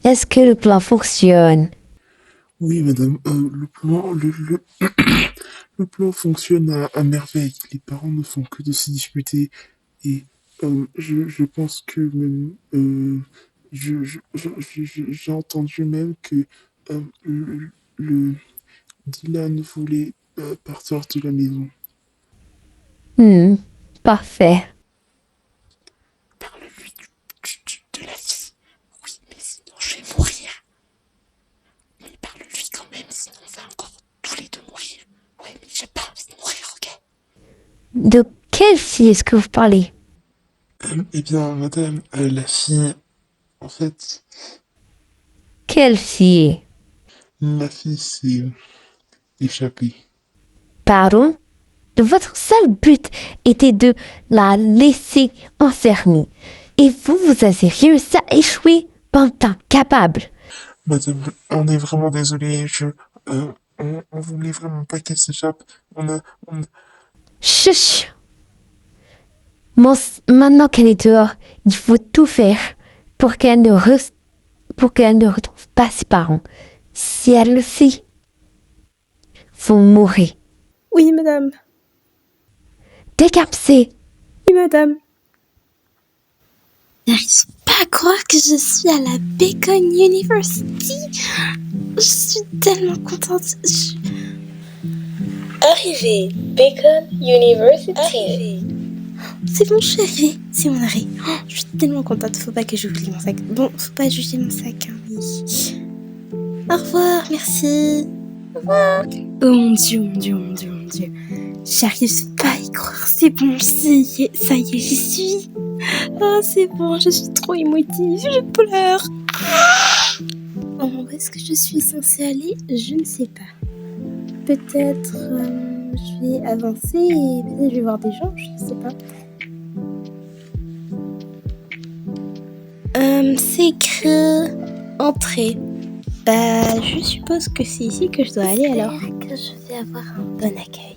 Est-ce que le plan fonctionne? Oui, madame, le plan fonctionne à merveille. Les parents ne font que de se disputer et je pense que même j'ai entendu même que le Dylan voulait partir de la maison. Parfait. Parle-lui de la vie. Oui, mais sinon je vais mourir. Mais parle-lui quand même, sinon on va encore tous les deux mourir. Ouais, mais j'ai pas envie de mourir, ok? De quelle fille est-ce que vous parlez? Eh bien, madame, la fille, en fait, Quelle fille? ma fille s'est échappée. Pardon? Votre seul but était de la laisser enfermer. Et vous avez réussi à échouer pendant capable. Madame, on est vraiment désolé, on voulait vraiment pas qu'elle s'échappe. On a... Chuch! Maintenant qu'elle est dehors, il faut tout faire pour pour qu'elle ne retrouve pas ses parents. Si elle le fait, vous mourrez. Oui, madame. Décapsé! Oui, madame. J'arrive pas à croire que je suis à la Bacon University. Je suis tellement contente. Arrivé, Bacon University. Arrivé. C'est bon, je suis arrivée. C'est mon arrêt. Oh, je suis tellement contente. Faut pas que j'oublie mon sac. Bon, faut pas juger mon sac. Hein, oui. Au revoir, merci. Au revoir. Oh mon Dieu, mon Dieu, mon Dieu, mon Dieu. J'arrive pas à y croire. C'est bon, ça y est, j'y suis. Oh, c'est bon, je suis trop émotive. Je pleure. Oh, où est-ce que je suis censée aller? Je ne sais pas. Peut-être je vais avancer et peut-être je vais voir des gens, je ne sais pas. C'est écrit entrée. Bah, je suppose que c'est ici que je dois aller alors. Que je vais avoir un bon accueil.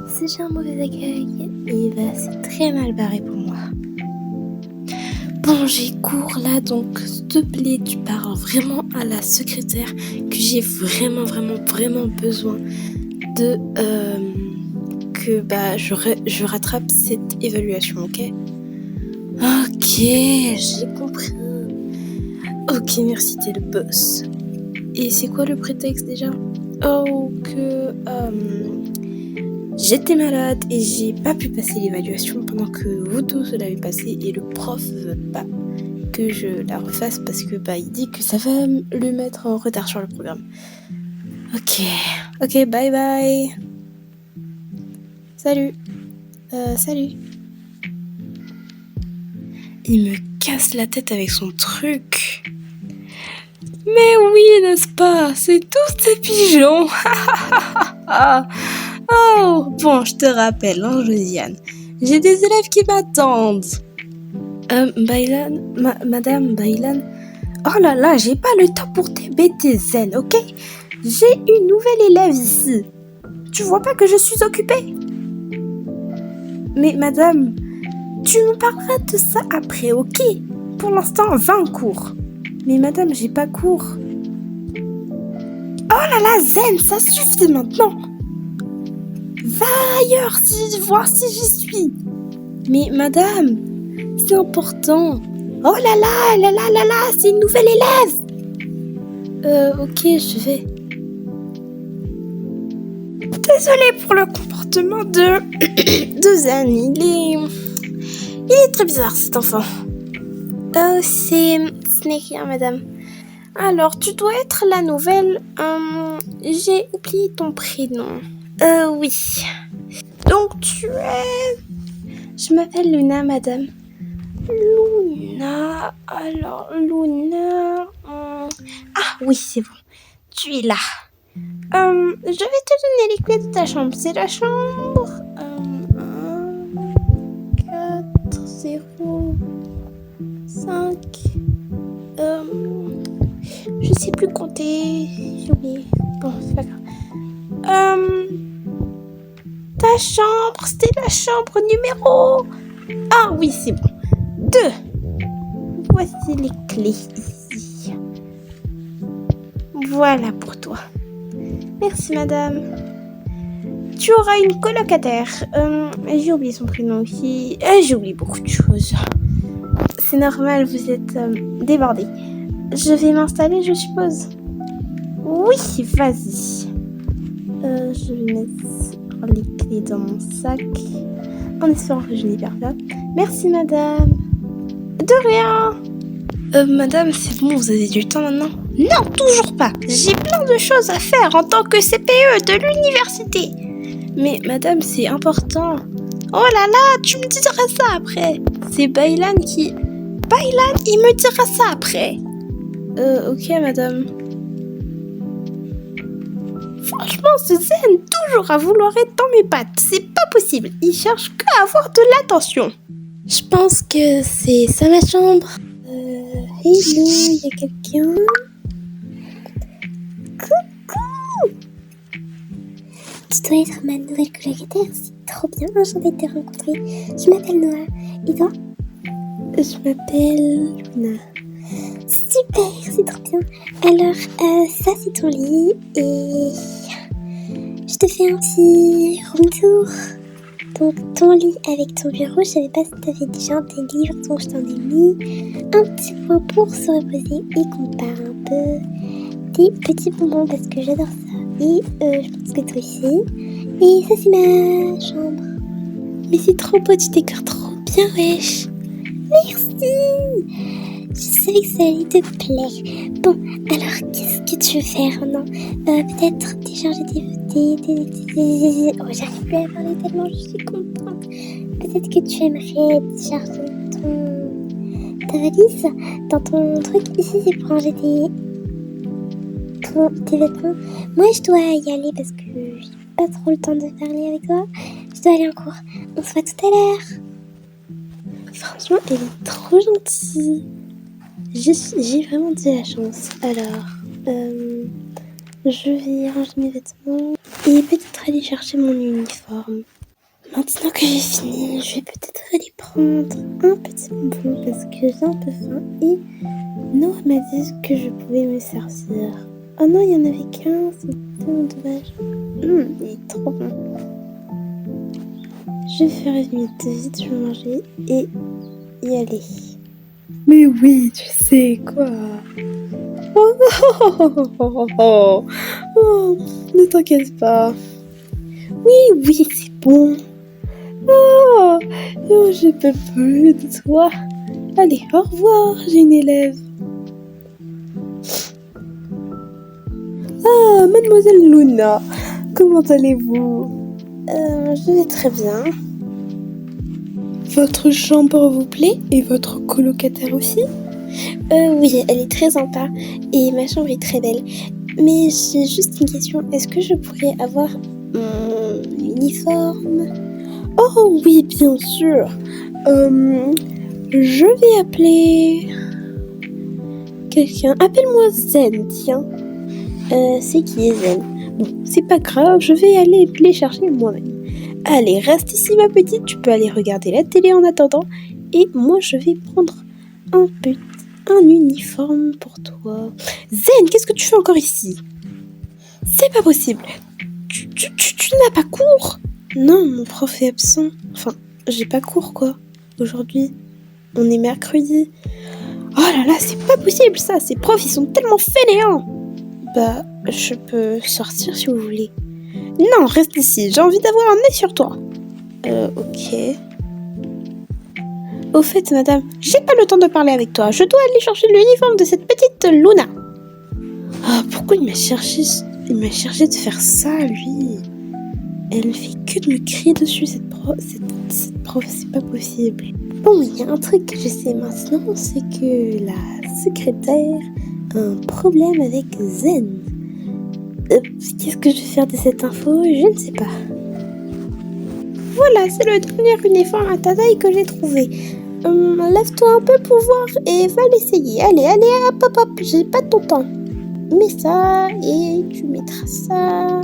Si j'ai un mauvais accueil, et bah c'est très mal barré pour moi. Bon, j'ai cours là, donc s'il te plaît, tu parles vraiment à la secrétaire que j'ai vraiment besoin de que bah je rattrape cette évaluation, ok? Ok, j'ai compris. Ok, merci, t'es le boss. Et c'est quoi le prétexte déjà? Oh, que j'étais malade et j'ai pas pu passer l'évaluation pendant que vous tous l'avez passé et le prof veut pas que je la refasse parce que bah il dit que ça va le mettre en retard sur le programme. Ok, bye bye. Salut. Salut. Il me casse la tête avec son truc. Mais oui, n'est-ce pas? C'est tous ces pigeons. Oh, bon, je te rappelle, hein, Josiane. J'ai des élèves qui m'attendent. Baylan, Madame Baylan. Oh là là, j'ai pas le temps pour tes bêtises zen, ok? J'ai une nouvelle élève ici. Tu vois pas que je suis occupée? Mais madame, tu me parleras de ça après, ok? Pour l'instant, 20 cours. Mais madame, j'ai pas cours. Oh là là, zen, ça suffit maintenant. Va ailleurs, voir si j'y suis. Mais madame, c'est important. Oh là là, c'est une nouvelle élève. Ok, je vais. Désolée pour le comportement de Zen. Il est très bizarre, cet enfant. Ce n'est rien, madame. Alors, tu dois être la nouvelle. J'ai oublié ton prénom. Oui. Donc, tu es... Je m'appelle Luna, madame. Luna... Alors, Luna... Ah, oui, c'est bon. Tu es là. Je vais te donner les clés de ta chambre. C'est la chambre... 1, 4, 0, 5... je sais plus compter. J'ai oublié. Bon, c'est pas grave. Ta chambre, c'était la chambre numéro... Ah oui, c'est bon. 2. Voici les clés ici. Voilà pour toi. Merci madame. Tu auras une colocataire. J'ai oublié son prénom aussi. J'ai oublié beaucoup de choses. C'est normal, vous êtes débordée. Je vais m'installer, je suppose. Oui, vas-y. Je vais mettre les clés dans mon sac. En espérant que je n'y perds pas. Merci madame. De rien. Madame, c'est bon, vous avez du temps maintenant? Non, toujours pas. J'ai plein de choses à faire en tant que CPE de l'université. Mais madame, c'est important. Oh là là, tu me diras ça après. C'est Baylan qui... Baylan, il me dira ça après. Ok madame. Franchement, ce Zen, toujours à vouloir être dans mes pattes. C'est pas possible. Il cherche qu'à avoir de l'attention. Je pense que c'est ça ma chambre. Hello, il y a quelqu'un? Coucou! Tu dois être ma nouvelle colocataire, c'est trop bien, enchantée de te rencontrer. Je m'appelle Noah, et toi? Je m'appelle Luna. Super, c'est trop bien. Alors, ça c'est ton lit, et je te fais un petit room tour. Donc ton lit avec ton bureau, je savais pas si t'avais déjà des livres, donc je t'en ai mis un petit point pour se reposer et qu'on parle un peu des petits bonbons parce que j'adore ça. Et je pense que toi aussi. Et ça c'est ma chambre. Mais c'est trop beau, tu décores trop bien, wesh. Merci. Je savais que ça allait te plaire. Bon, alors qu'est-ce que tu veux faire maintenant? Peut-être télécharger des... Oh, j'arrive plus à parler tellement je suis contente. Peut-être que tu aimerais télécharger ta valise dans ton truc. Ici, c'est pour ranger tes vêtements. Moi, je dois y aller parce que j'ai pas trop le temps de parler avec toi. Je dois aller en cours. On se voit tout à l'heure. Franchement, elle est trop gentille. J'ai vraiment de la chance. Alors, je vais ranger mes vêtements et peut-être aller chercher mon uniforme. Maintenant que j'ai fini, je vais peut-être aller prendre un petit bonbon parce que j'ai un peu faim et Noah m'a dit que je pouvais me servir. Oh non, il y en avait qu'un, c'est tellement dommage. Il est trop bon. Je vais faire vite, je vais manger et y aller. Mais oui, tu sais quoi. Oh, ne t'inquiète pas. Oui, c'est bon. Oh, je peux plus de toi. Allez, au revoir, j'ai une élève. Ah, mademoiselle Luna, comment allez-vous? Je vais très bien. Votre chambre vous plaît et votre colocataire aussi? Oui, elle est très sympa et ma chambre est très belle. Mais j'ai juste une question, est-ce que je pourrais avoir mon uniforme? Oh oui, bien sûr. Je vais appeler quelqu'un. Appelle-moi Zen, tiens. C'est qui est Zen? Bon, c'est pas grave, je vais aller les chercher moi-même. Allez, reste ici ma petite, tu peux aller regarder la télé en attendant. Et moi je vais prendre un uniforme pour toi. Zen, qu'est-ce que tu fais encore ici? C'est pas possible. Tu n'as pas cours? Non, mon prof est absent. Enfin, j'ai pas cours quoi. Aujourd'hui, on est mercredi. Oh là là, c'est pas possible ça. Ces profs, ils sont tellement fainéants. Bah, je peux sortir si vous voulez. Non, reste ici, j'ai envie d'avoir un œil sur toi. Ok. Au fait, madame, j'ai pas le temps de parler avec toi. Je dois aller chercher l'uniforme de cette petite Luna. Ah, pourquoi il m'a cherché de faire ça, lui? Elle ne fait que de me crier dessus, cette prof, c'est pas possible. Bon, il y a un truc que je sais maintenant, c'est que la secrétaire a un problème avec Zen. Qu'est-ce que je vais faire de cette info? Je ne sais pas. Voilà, c'est le dernier uniforme à ta taille que j'ai trouvé. Lève-toi un peu pour voir et va l'essayer. Allez, hop, j'ai pas ton temps. Mets ça et tu mettras ça.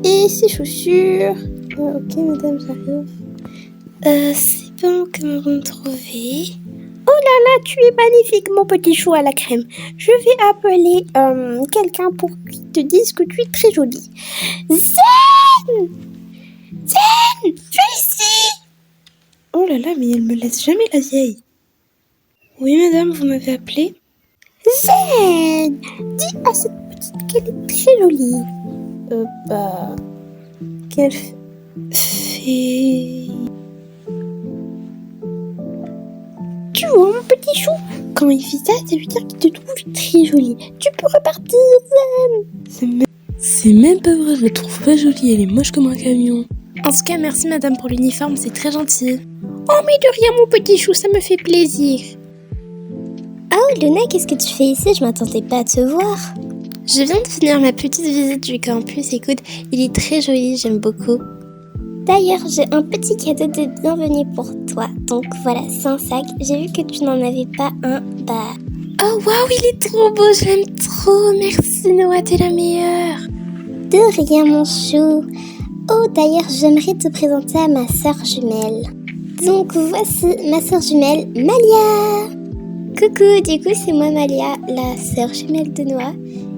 Et ces chaussures. Ok, madame, j'arrive. C'est bon, comment vous me trouvez? Oh, là, tu es magnifique, mon petit chou à la crème. Je vais appeler quelqu'un pour qu'il te dise que tu es très jolie. Zen! Zen! Viens ici! Oh là là, mais elle me laisse jamais la vieille. Oui, madame, vous m'avez appelé? Zen! Dis à cette petite qu'elle est très jolie. Qu'elle fait... Tu vois, mon petit chou, quand il fait ça, ça veut dire qu'il te trouve très jolie. Tu peux repartir, Zen. C'est même pas vrai, je la trouve pas jolie, elle est moche comme un camion. En tout cas, merci madame pour l'uniforme, c'est très gentil. Oh, mais de rien, mon petit chou, ça me fait plaisir. Oh, Luna, qu'est-ce que tu fais ici? Je m'attendais pas à te voir. Je viens de finir ma petite visite du campus. Écoute, il est très joli, j'aime beaucoup. D'ailleurs, j'ai un petit cadeau de bienvenue pour toi. Donc voilà, c'est un sac. J'ai vu que tu n'en avais pas un. Oh waouh, il est trop beau, je l'aime trop. Merci Noah, t'es la meilleure. De rien, mon chou. Oh, d'ailleurs, j'aimerais te présenter à ma sœur jumelle. Donc voici ma sœur jumelle, Malia. Coucou, du coup, c'est moi Malia, la sœur jumelle de Noah.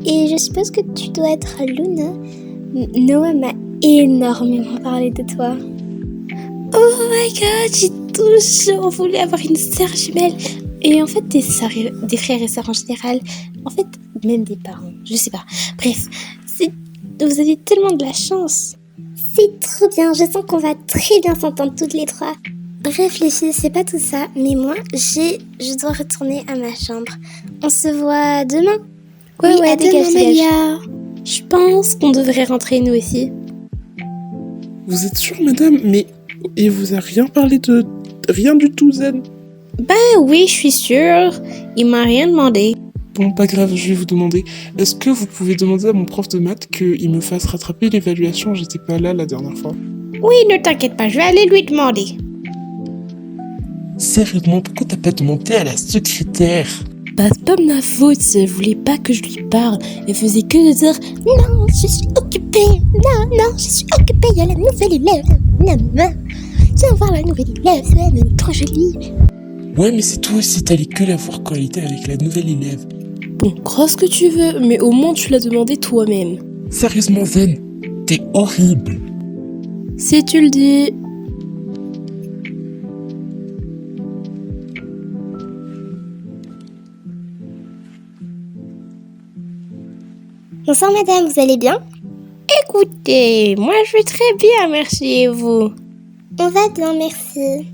Et je suppose que tu dois être Luna. Noah m'a énormément parlé de toi. Oh my god, j'ai toujours voulu avoir une sœur jumelle. Et en fait, des frères et sœurs en général. En fait, même des parents. Je sais pas. Bref, vous avez tellement de la chance. C'est trop bien. Je sens qu'on va très bien s'entendre toutes les trois. Bref, les filles, c'est pas tout ça. Mais moi, je dois retourner à ma chambre. On se voit demain. Ouais, dégage. Malia. Je pense qu'on devrait rentrer nous aussi. Vous êtes sûre, madame? Mais il vous a rien parlé de... Rien du tout, Zen? Ben oui, je suis sûre. Il m'a rien demandé. Bon, pas grave, je vais vous demander. Est-ce que vous pouvez demander à mon prof de maths qu'il me fasse rattraper l'évaluation? J'étais pas là la dernière fois. Oui, ne t'inquiète pas, je vais aller lui demander. Sérieusement, pourquoi t'as pas demandé à la secrétaire? Bah, c'est pas ma faute, elle voulait pas que je lui parle. Elle faisait que de dire « Non, je suis occupée. Non, je suis occupée, il y a la nouvelle élève. Non. Viens voir la nouvelle élève, elle est trop jolie. » Ouais, mais c'est toi aussi, t'allais que la voir quand elle était avec la nouvelle élève. Bon, crois ce que tu veux, mais au moins tu l'as demandé toi-même. Sérieusement, Zen, t'es horrible. Si tu le dis. Bonsoir madame, vous allez bien? Écoutez, moi je vais très bien, merci, et vous? On va bien, merci.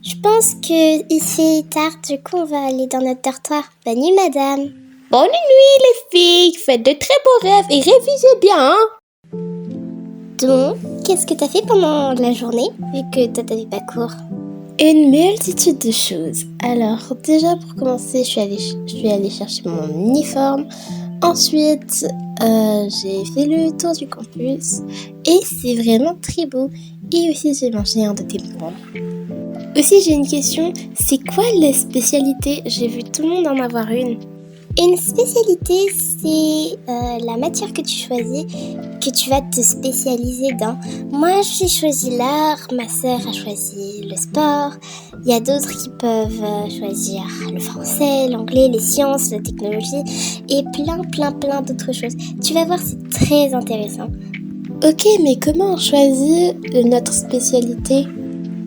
Je pense que il fait tard, du coup on va aller dans notre dortoir. Bonne nuit madame. Bonne nuit les filles, faites de très beaux rêves et révisez bien, hein? Donc, qu'est-ce que t'as fait pendant la journée, vu que toi t'avais pas cours? Une multitude de choses. Alors, déjà pour commencer, je suis allée chercher mon uniforme. Ensuite, j'ai fait le tour du campus et c'est vraiment très beau. Et aussi, j'ai mangé un de tes bonbons. Aussi, j'ai une question. C'est quoi la spécialité? J'ai vu tout le monde en avoir une. Une spécialité, c'est la matière que tu choisis, que tu vas te spécialiser dans. Moi, j'ai choisi l'art, ma sœur a choisi le sport. Il y a d'autres qui peuvent choisir le français, l'anglais, les sciences, la technologie et plein d'autres choses. Tu vas voir, c'est très intéressant. Ok, mais comment on choisit notre spécialité?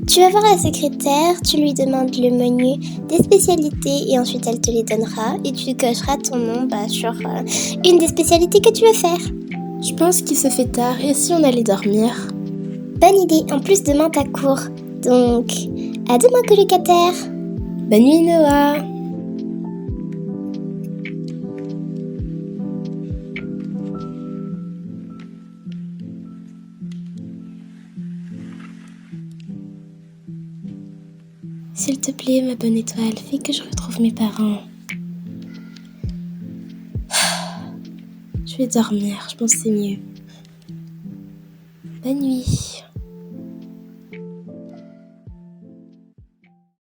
Tu vas voir la secrétaire, tu lui demandes le menu des spécialités et ensuite elle te les donnera et tu cocheras ton nom sur une des spécialités que tu veux faire. Je pense qu'il se fait tard et si on allait dormir? Bonne idée, en plus demain t'as cours, donc à demain colocataire. Bonne nuit Noah. S'il te plaît, ma bonne étoile, fais que je retrouve mes parents. Je vais dormir, je pense que c'est mieux. Bonne nuit.